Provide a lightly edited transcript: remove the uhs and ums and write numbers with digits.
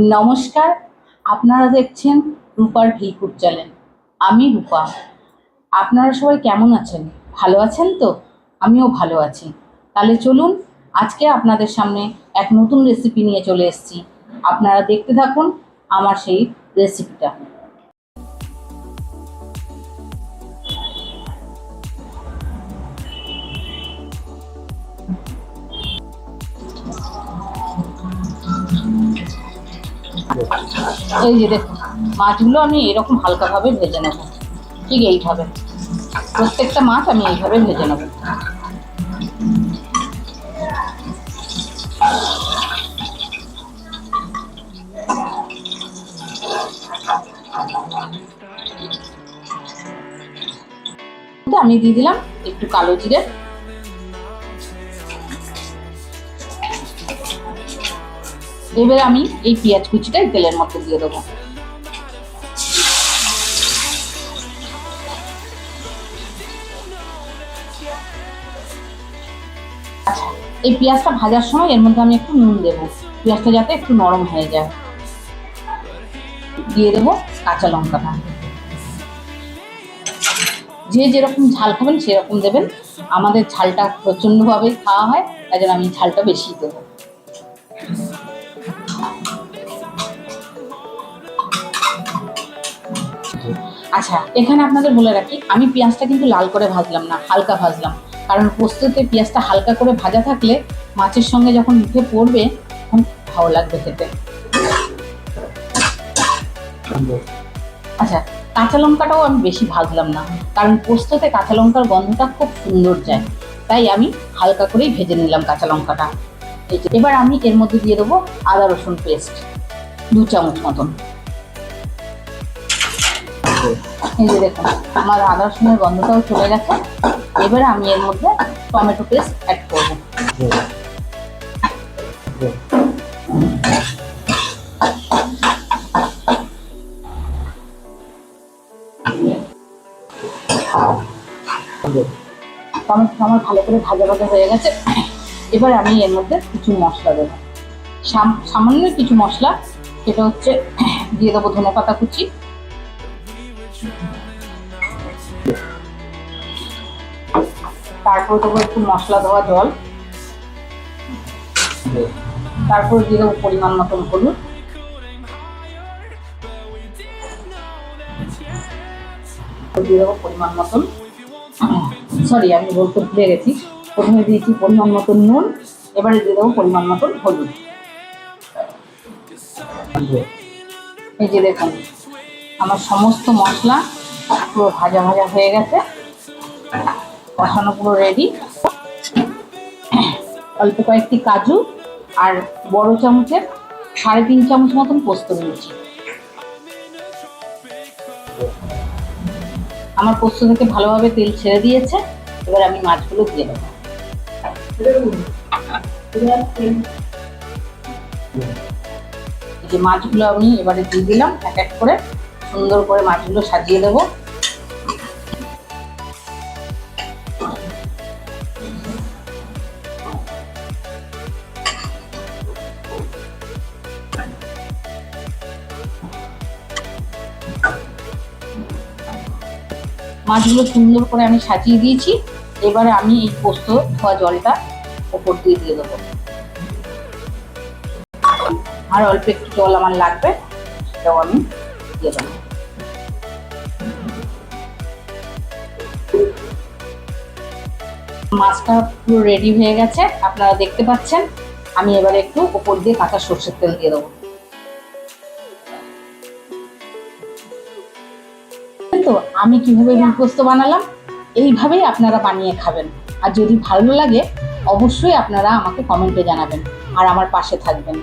নমস্কার, আপনারা দেখছেন রূপার ভিকুড চ্যানেল। আমি রূপা। আপনারা সবাই কেমন আছেন? ভালো আছেন তো? আমিও ভালো আছি। তাহলে চলুন, আজকে আপনাদের সামনে এক নতুন রেসিপি নিয়ে চলে এসেছি। আপনারা দেখতে থাকুন আমার সেই রেসিপিটা। এই যে দেখুন, মাছগুলো আমি এরকম হালকাভাবে ভেজে নেব। ঠিক এইভাবে প্রত্যেকটা মাছ আমি এইভাবে ভেজে নেব। আমি দিয়ে দিলাম একটু কালো জিরে, এবারে আমি এই পেঁয়াজ কুচিটা তেলের মধ্যে দিয়ে দেবো। আচ্ছা, এই পেঁয়াজটা ভাজার সময় এর মধ্যে আমি একটু নুন দেবো, পেঁয়াজটা যাতে একটু নরম হয়ে যায়। দিয়ে দেবো কাঁচা লঙ্কাটা। যে যেরকম ঝাল খাবেন সেরকম দেবেন। আমাদের ঝালটা প্রচণ্ডভাবে খাওয়া হয়, তাই জন্য আমি ঝালটা বেশি দেবো। আচ্ছা, এখানে আপনাদের বলে রাখি, আমি পেঁয়াজটা কিন্তু লাল করে ভাজলাম না, হালকা ভাজলাম। কারণ পোস্ততে পেঁয়াজটা হালকা করে ভাজা থাকলে মাছের সঙ্গে যখন মুখে পড়বে তখন ভালো লাগবে খেতে। আচ্ছা, কাঁচা লঙ্কাটাও আমি বেশি ভাজলাম না, কারণ পোস্ততে কাঁচা লঙ্কার গন্ধটা খুব সুন্দর যায়, তাই আমি হালকা করেই ভেজে নিলাম কাঁচা লঙ্কাটা। এবার আমি এর মধ্যে দিয়ে দেবো আদা রসুন পেস্ট 2 চামচ মতন। এই যে দেখুন, আমার আদা রসুনের গন্ধটাও চলে গেছে। এবারে আমি এর মধ্যে টমেটো পেস্ট অ্যাড করব। টমেটো আমার ভালো করে ভাজা ভাজা হয়ে গেছে। এবার আমি এর মধ্যে কিছু মশলা দেবো, সামান্য কিছু মশলা। সেটা হচ্ছে দিয়ে দেবো ধনেপাতা কুচি, তারপর দেবো একটু মশলা ধোয়া জল, তারপর দিয়ে দেবো পরিমাণ মতন হলুদ, দিয়ে দেবো পরিমাণ মতন আমি বলতে ভুলে গেছি, প্রথমে দিয়েছি পরিমাণ মতন নুন, এবারে দিয়ে দেবো পরিমাণ মতন হলুদ। এই যে দেখুন, আমার সমস্ত মশলা পুরো ভাজা ভাজা হয়ে গেছে, কষানো পুরো রেডি। অল্প কয়েকটি কাজু আর বড় চামচের 3.5 চামচ মতন পোস্ত নিয়েছি। আমার পোস্ত থেকে ভালোভাবে তেল ছেড়ে দিয়েছে। এবার আমি মাছগুলো দিয়ে দেবো। যে মাছগুলো আমি এবারে দিয়ে দিলাম, এক এক করে সুন্দর করে মাছগুলো সাজিয়ে দেবো। মাছগুলো সুন্দর করে আমি সাজিয়ে দিয়েছি। এবারে আমি এই পোস্ত ধোয়া জলটা ওপর দিয়ে দেবো। আর অল্প একটু জল আমার লাগবে, সেটাও আমি দিয়ে দেবো। মাছটা পুরো রেডি হয়ে গেছে, আপনারা দেখতে পাচ্ছেন। আমি এবারে একটু ওপর দিয়ে কাঁচা সরষের তেল দিয়ে দেবো। তো আমি কিভাবে রুই পোস্ত বানালাম, এইভাবেই আপনারা বানিয়ে খাবেন। আর যদি ভালো লাগে অবশ্যই আপনারা আমাকে কমেন্টে জানাবেন আর আমার পাশে থাকবেন।